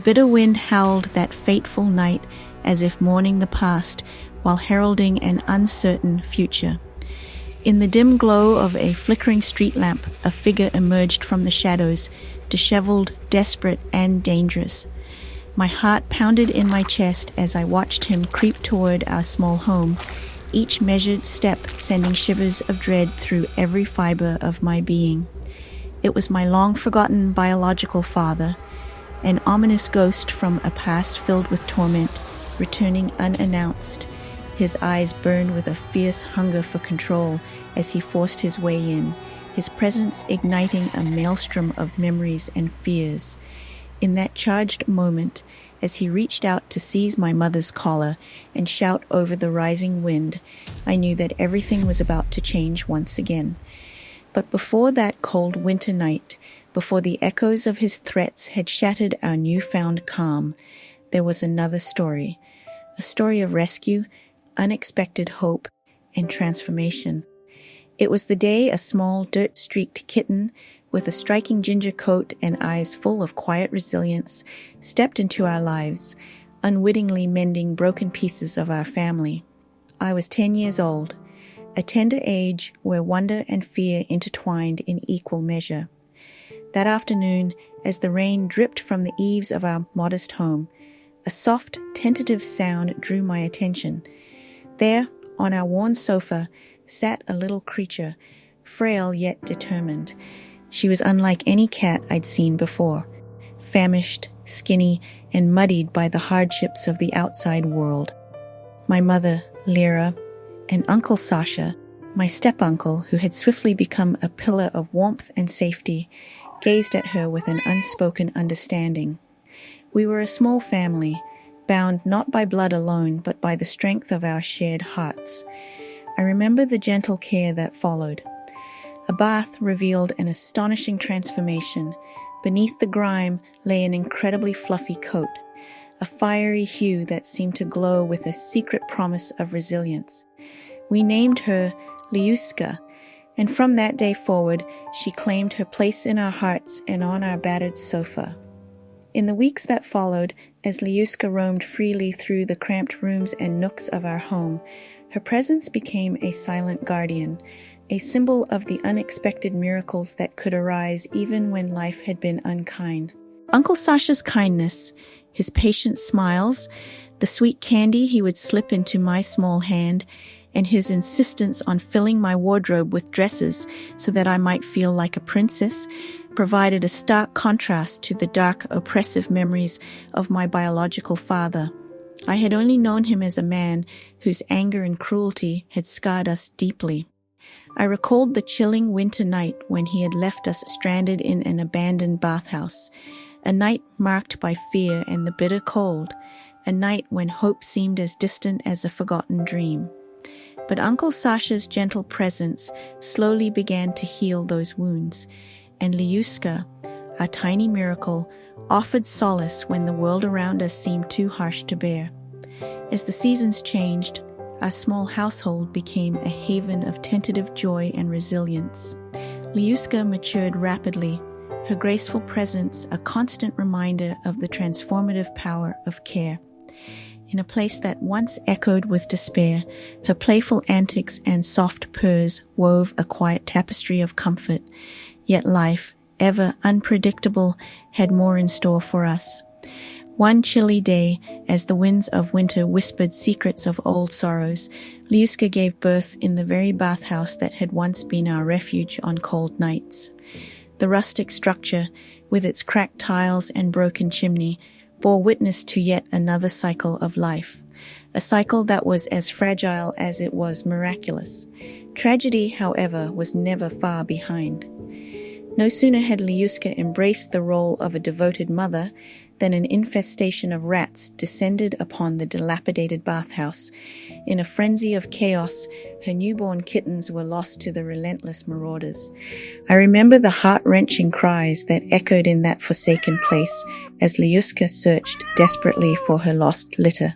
bitter wind howled that fateful night as if mourning the past while heralding an uncertain future. In the dim glow of a flickering street lamp, a figure emerged from the shadows, disheveled, desperate, and dangerous. My heart pounded in my chest as I watched him creep toward our small home, each measured step sending shivers of dread through every fiber of my being. It was my long-forgotten biological father, an ominous ghost from a past filled with torment, returning unannounced. His eyes burned with a fierce hunger for control as he forced his way in, his presence igniting a maelstrom of memories and fears. In that charged moment, as he reached out to seize my mother's collar and shout over the rising wind, I knew that everything was about to change once again. But before that cold winter night, before the echoes of his threats had shattered our newfound calm, there was another story, a story of rescue, unexpected hope, and transformation. It was the day a small dirt-streaked kitten with a striking ginger coat and eyes full of quiet resilience stepped into our lives, unwittingly mending broken pieces of our family. I was 10 years old, a tender age where wonder and fear intertwined in equal measure. That afternoon, as the rain dripped from the eaves of our modest home, a soft, tentative sound drew my attention. There, on our worn sofa, sat a little creature, frail yet determined. She was unlike any cat I'd seen before, famished, skinny, and muddied by the hardships of the outside world. My mother, Lyra, and Uncle Sasha, my step-uncle, who had swiftly become a pillar of warmth and safety, gazed at her with an unspoken understanding. We were a small family, bound not by blood alone, but by the strength of our shared hearts. I remember the gentle care that followed. A bath revealed an astonishing transformation. Beneath the grime lay an incredibly fluffy coat, a fiery hue that seemed to glow with a secret promise of resilience. We named her Lyuska, and from that day forward, she claimed her place in our hearts and on our battered sofa. In the weeks that followed, as Lyuska roamed freely through the cramped rooms and nooks of our home, her presence became a silent guardian, a symbol of the unexpected miracles that could arise even when life had been unkind. Uncle Sasha's kindness, his patient smiles, the sweet candy he would slip into my small hand, and his insistence on filling my wardrobe with dresses so that I might feel like a princess, provided a stark contrast to the dark, oppressive memories of my biological father. I had only known him as a man whose anger and cruelty had scarred us deeply. I recalled the chilling winter night when he had left us stranded in an abandoned bathhouse, a night marked by fear and the bitter cold, a night when hope seemed as distant as a forgotten dream. But Uncle Sasha's gentle presence slowly began to heal those wounds, and Lyuska, our tiny miracle, offered solace when the world around us seemed too harsh to bear. As the seasons changed, our small household became a haven of tentative joy and resilience. Lyuska matured rapidly, her graceful presence a constant reminder of the transformative power of care. In a place that once echoed with despair, her playful antics and soft purrs wove a quiet tapestry of comfort, yet life, ever unpredictable, had more in store for us. One chilly day, as the winds of winter whispered secrets of old sorrows, Lyuska gave birth in the very bathhouse that had once been our refuge on cold nights. The rustic structure, with its cracked tiles and broken chimney, bore witness to yet another cycle of life, a cycle that was as fragile as it was miraculous. Tragedy, however, was never far behind. No sooner had Lyuska embraced the role of a devoted mother than an infestation of rats descended upon the dilapidated bathhouse. In a frenzy of chaos, her newborn kittens were lost to the relentless marauders. I remember the heart-wrenching cries that echoed in that forsaken place as Lyuska searched desperately for her lost litter.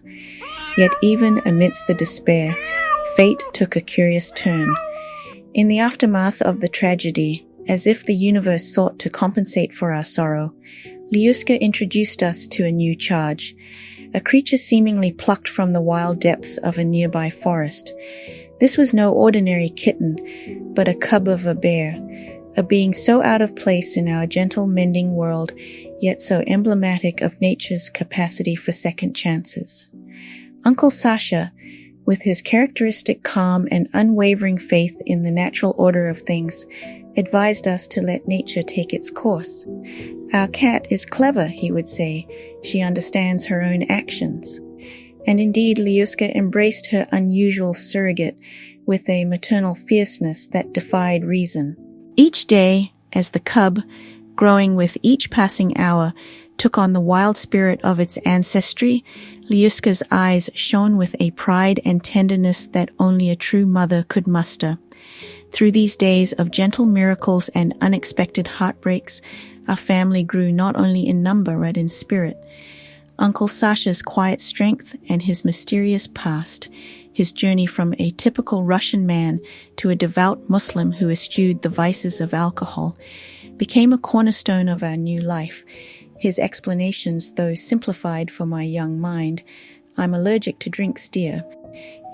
Yet even amidst the despair, fate took a curious turn. In the aftermath of the tragedy, as if the universe sought to compensate for our sorrow, Lyuska introduced us to a new charge, a creature seemingly plucked from the wild depths of a nearby forest. This was no ordinary kitten, but a cub of a bear, a being so out of place in our gentle mending world, yet so emblematic of nature's capacity for second chances. Uncle Sasha, with his characteristic calm and unwavering faith in the natural order of things, advised us to let nature take its course. "Our cat is clever," he would say. "She understands her own actions." And indeed, Lyuska embraced her unusual surrogate with a maternal fierceness that defied reason. Each day, as the cub, growing with each passing hour, took on the wild spirit of its ancestry, Lyuska's eyes shone with a pride and tenderness that only a true mother could muster. Through these days of gentle miracles and unexpected heartbreaks, our family grew not only in number but in spirit. Uncle Sasha's quiet strength and his mysterious past, his journey from a typical Russian man to a devout Muslim who eschewed the vices of alcohol, became a cornerstone of our new life. His explanations, though simplified for my young mind, "I'm allergic to drinks, dear,"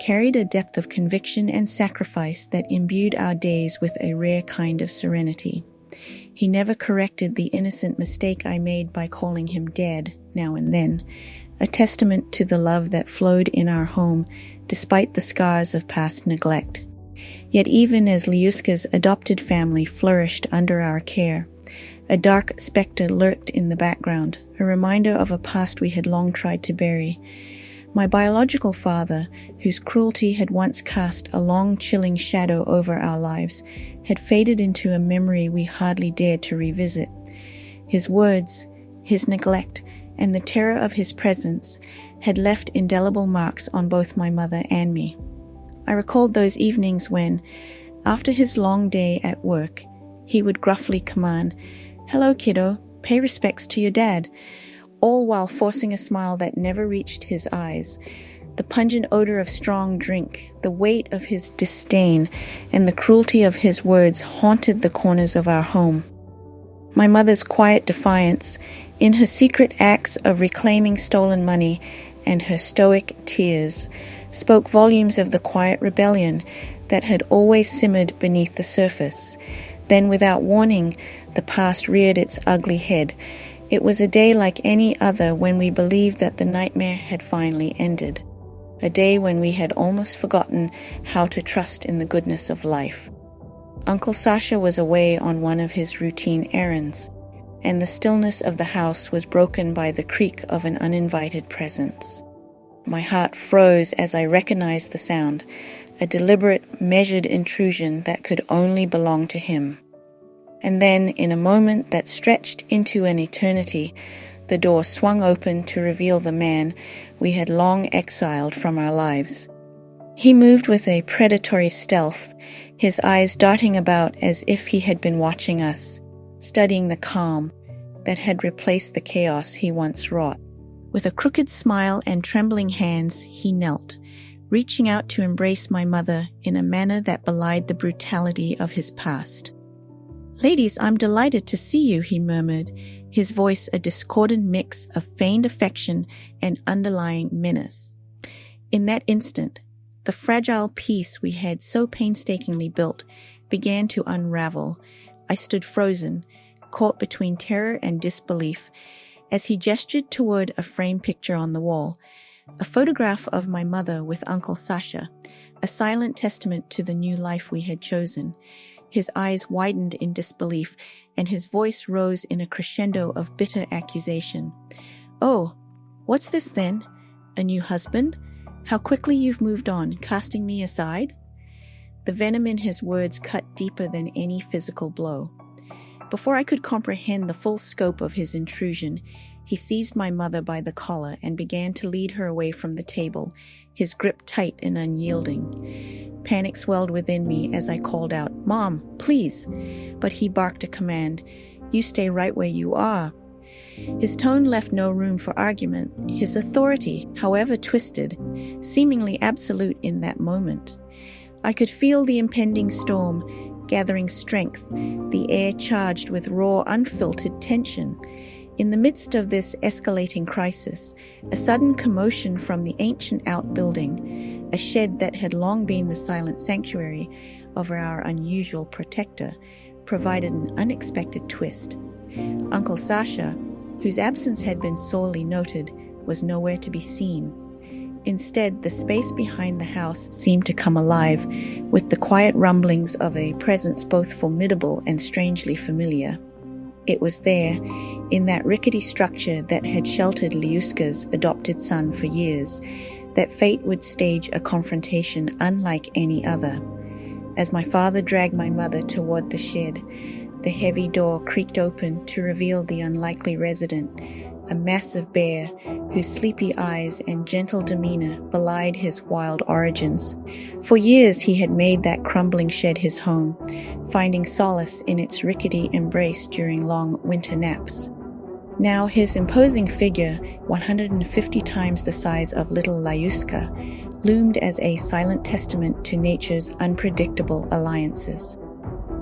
carried a depth of conviction and sacrifice that imbued our days with a rare kind of serenity. He never corrected the innocent mistake I made by calling him Dad now and then, a testament to the love that flowed in our home despite the scars of past neglect. Yet even as Lyuska's adopted family flourished under our care, a dark specter lurked in the background, a reminder of a past we had long tried to bury. My biological father, whose cruelty had once cast a long chilling shadow over our lives, had faded into a memory we hardly dared to revisit. His words, his neglect, and the terror of his presence had left indelible marks on both my mother and me. I recalled those evenings when, after his long day at work, he would gruffly command, "Hello, kiddo, pay respects to your dad," all while forcing a smile that never reached his eyes. The pungent odor of strong drink, the weight of his disdain, and the cruelty of his words haunted the corners of our home. My mother's quiet defiance, in her secret acts of reclaiming stolen money, and her stoic tears, spoke volumes of the quiet rebellion that had always simmered beneath the surface. Then, without warning, the past reared its ugly head. It was a day like any other when we believed that the nightmare had finally ended. A day when we had almost forgotten how to trust in the goodness of life. Uncle Sasha was away on one of his routine errands, and the stillness of the house was broken by the creak of an uninvited presence. My heart froze as I recognized the sound, a deliberate, measured intrusion that could only belong to him. And then, in a moment that stretched into an eternity, the door swung open to reveal the man we had long exiled from our lives. He moved with a predatory stealth, his eyes darting about as if he had been watching us, studying the calm that had replaced the chaos he once wrought. With a crooked smile and trembling hands, he knelt, reaching out to embrace my mother in a manner that belied the brutality of his past. "Ladies, I'm delighted to see you," he murmured, his voice a discordant mix of feigned affection and underlying menace. In that instant, the fragile peace we had so painstakingly built began to unravel. I stood frozen, caught between terror and disbelief, as he gestured toward a framed picture on the wall, a photograph of my mother with Uncle Sasha, a silent testament to the new life we had chosen. His eyes widened in disbelief, and his voice rose in a crescendo of bitter accusation. "Oh, what's this then? A new husband? How quickly you've moved on, casting me aside?" The venom in his words cut deeper than any physical blow. Before I could comprehend the full scope of his intrusion, he seized my mother by the collar and began to lead her away from the table, his grip tight and unyielding. Panic swelled within me as I called out, "Mom, please!" But he barked a command, "You stay right where you are." His tone left no room for argument, his authority, however twisted, seemingly absolute in that moment. I could feel the impending storm gathering strength, the air charged with raw, unfiltered tension. In the midst of this escalating crisis, a sudden commotion from the ancient outbuilding, a shed that had long been the silent sanctuary of our unusual protector, provided an unexpected twist. Uncle Sasha, whose absence had been sorely noted, was nowhere to be seen. Instead, the space behind the house seemed to come alive with the quiet rumblings of a presence both formidable and strangely familiar. It was there, in that rickety structure that had sheltered Lyuska's adopted son for years, that fate would stage a confrontation unlike any other. As my father dragged my mother toward the shed, the heavy door creaked open to reveal the unlikely resident, a massive bear whose sleepy eyes and gentle demeanor belied his wild origins. For years he had made that crumbling shed his home, finding solace in its rickety embrace during long winter naps. Now his imposing figure, 150 times the size of little Lyuska, loomed as a silent testament to nature's unpredictable alliances.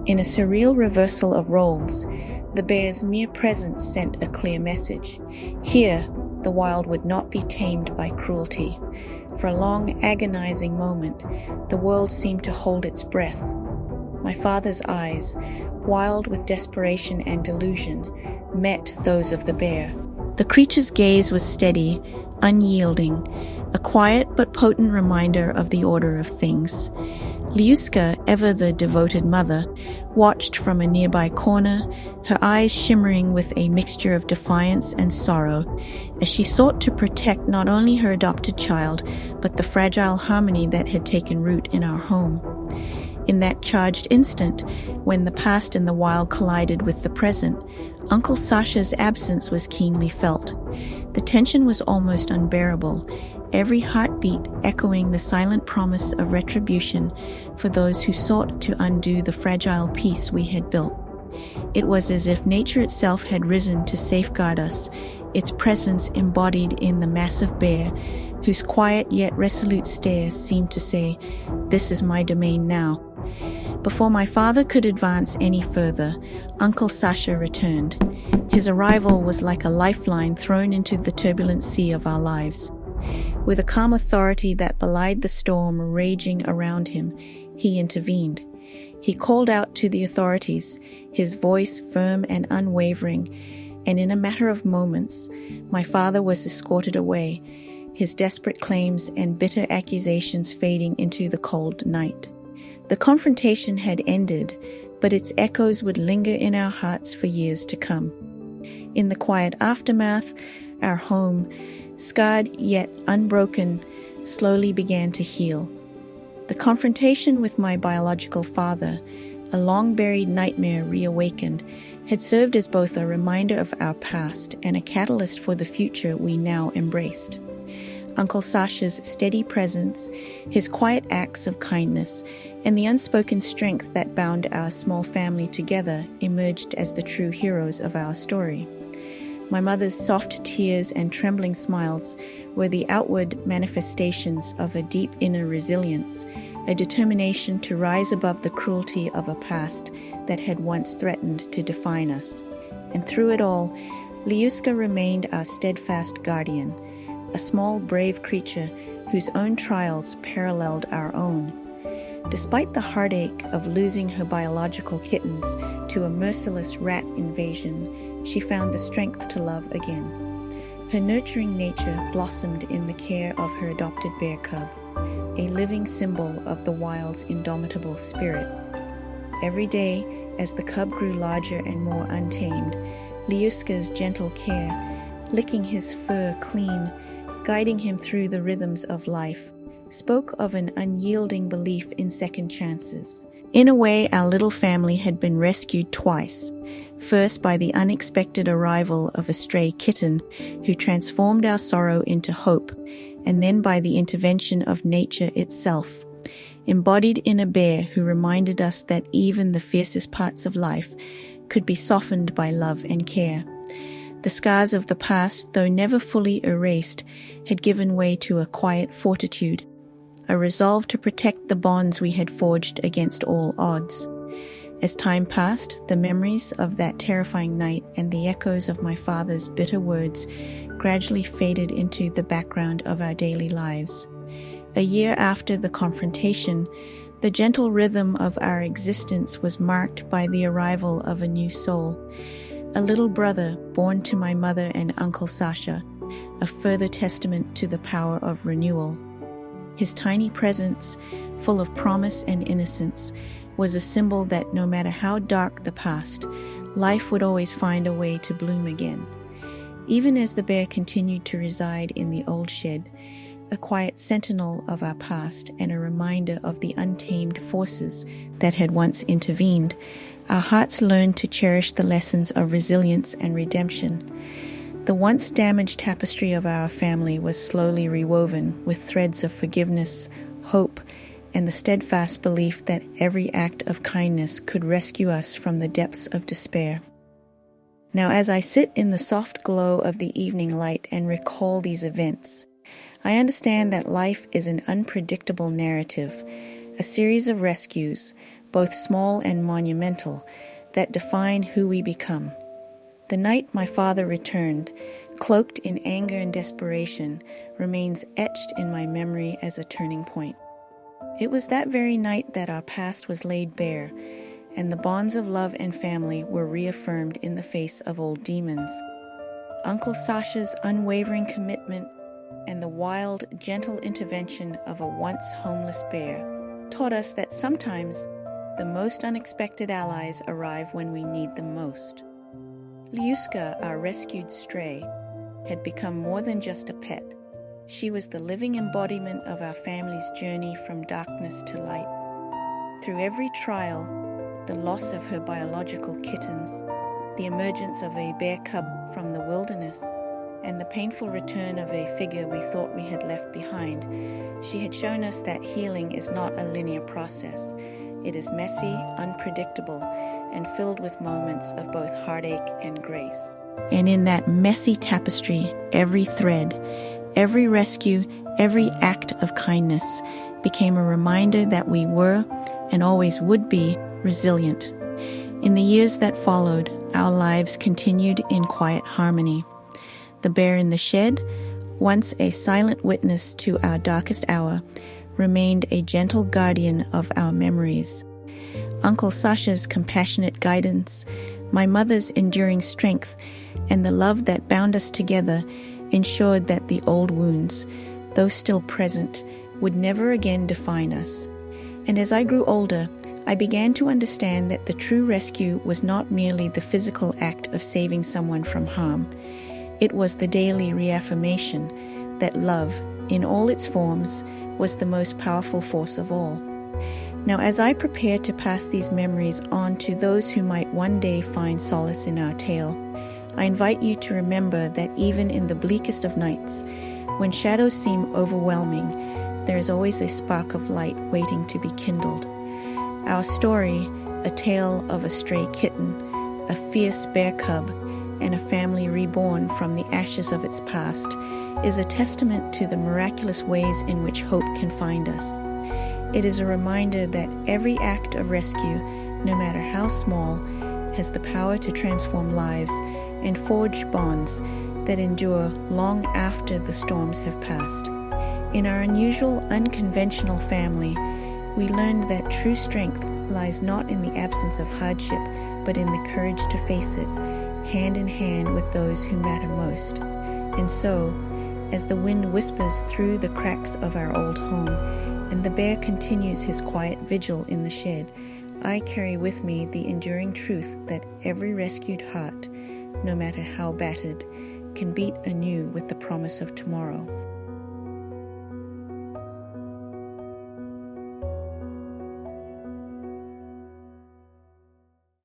In a surreal reversal of roles, the bear's mere presence sent a clear message. Here, the wild would not be tamed by cruelty. For a long, agonizing moment, the world seemed to hold its breath. My father's eyes, wild with desperation and delusion, met those of the bear. The creature's gaze was steady, unyielding, a quiet but potent reminder of the order of things. Lyuska, ever the devoted mother, watched from a nearby corner, her eyes shimmering with a mixture of defiance and sorrow, as she sought to protect not only her adopted child, but the fragile harmony that had taken root in our home. In that charged instant, when the past and the wild collided with the present, Uncle Sasha's absence was keenly felt. The tension was almost unbearable, every heartbeat echoing the silent promise of retribution for those who sought to undo the fragile peace we had built. It was as if nature itself had risen to safeguard us, its presence embodied in the massive bear, whose quiet yet resolute stare seemed to say, "This is my domain now." Before my father could advance any further, Uncle Sasha returned. His arrival was like a lifeline thrown into the turbulent sea of our lives. With a calm authority that belied the storm raging around him, he intervened. He called out to the authorities, his voice firm and unwavering, and in a matter of moments, my father was escorted away, his desperate claims and bitter accusations fading into the cold night. The confrontation had ended, but its echoes would linger in our hearts for years to come. In the quiet aftermath, our home, scarred yet unbroken, slowly began to heal. The confrontation with my biological father, a long-buried nightmare reawakened, had served as both a reminder of our past and a catalyst for the future we now embraced. Uncle Sasha's steady presence, his quiet acts of kindness, and the unspoken strength that bound our small family together emerged as the true heroes of our story. My mother's soft tears and trembling smiles were the outward manifestations of a deep inner resilience, a determination to rise above the cruelty of a past that had once threatened to define us. And through it all, Lyuska remained our steadfast guardian, a small, brave creature whose own trials paralleled our own. Despite the heartache of losing her biological kittens to a merciless rat invasion, she found the strength to love again. Her nurturing nature blossomed in the care of her adopted bear cub, a living symbol of the wild's indomitable spirit. Every day, as the cub grew larger and more untamed, Lyuska's gentle care, licking his fur clean, guiding him through the rhythms of life, spoke of an unyielding belief in second chances. In a way, our little family had been rescued twice. First by the unexpected arrival of a stray kitten who transformed our sorrow into hope, and then by the intervention of nature itself, embodied in a bear who reminded us that even the fiercest parts of life could be softened by love and care. The scars of the past, though never fully erased, had given way to a quiet fortitude, a resolve to protect the bonds we had forged against all odds. As time passed, the memories of that terrifying night and the echoes of my father's bitter words gradually faded into the background of our daily lives. A year after the confrontation, the gentle rhythm of our existence was marked by the arrival of a new soul, a little brother born to my mother and Uncle Sasha, a further testament to the power of renewal. His tiny presence, full of promise and innocence, was a symbol that no matter how dark the past, life would always find a way to bloom again. Even as the bear continued to reside in the old shed, a quiet sentinel of our past and a reminder of the untamed forces that had once intervened, our hearts learned to cherish the lessons of resilience and redemption. The once damaged tapestry of our family was slowly rewoven with threads of forgiveness, hope, and the steadfast belief that every act of kindness could rescue us from the depths of despair. Now, as I sit in the soft glow of the evening light and recall these events, I understand that life is an unpredictable narrative, a series of rescues, both small and monumental, that define who we become. The night my father returned, cloaked in anger and desperation, remains etched in my memory as a turning point. It was that very night that our past was laid bare, and the bonds of love and family were reaffirmed in the face of old demons. Uncle Sasha's unwavering commitment and the wild, gentle intervention of a once homeless bear taught us that sometimes the most unexpected allies arrive when we need them most. Lyuska, our rescued stray, had become more than just a pet. She was the living embodiment of our family's journey from darkness to light. Through every trial, the loss of her biological kittens, the emergence of a bear cub from the wilderness, and the painful return of a figure we thought we had left behind, she had shown us that healing is not a linear process. It is messy, unpredictable, and filled with moments of both heartache and grace. And in that messy tapestry, every thread, every rescue, every act of kindness became a reminder that we were, and always would be, resilient. In the years that followed, our lives continued in quiet harmony. The bear in the shed, once a silent witness to our darkest hour, remained a gentle guardian of our memories. Uncle Sasha's compassionate guidance, my mother's enduring strength, and the love that bound us together ensured that the old wounds, though still present, would never again define us. And as I grew older, I began to understand that the true rescue was not merely the physical act of saving someone from harm. It was the daily reaffirmation that love, in all its forms, was the most powerful force of all. Now, as I prepare to pass these memories on to those who might one day find solace in our tale, I invite you to remember that even in the bleakest of nights, when shadows seem overwhelming, there is always a spark of light waiting to be kindled. Our story, a tale of a stray kitten, a fierce bear cub, and a family reborn from the ashes of its past, is a testament to the miraculous ways in which hope can find us. It is a reminder that every act of rescue, no matter how small, has the power to transform lives and forge bonds that endure long after the storms have passed. In our unusual, unconventional family, we learned that true strength lies not in the absence of hardship, but in the courage to face it, hand in hand with those who matter most. And so, as the wind whispers through the cracks of our old home, and the bear continues his quiet vigil in the shed, I carry with me the enduring truth that every rescued heart, no matter how battered, can beat anew with the promise of tomorrow.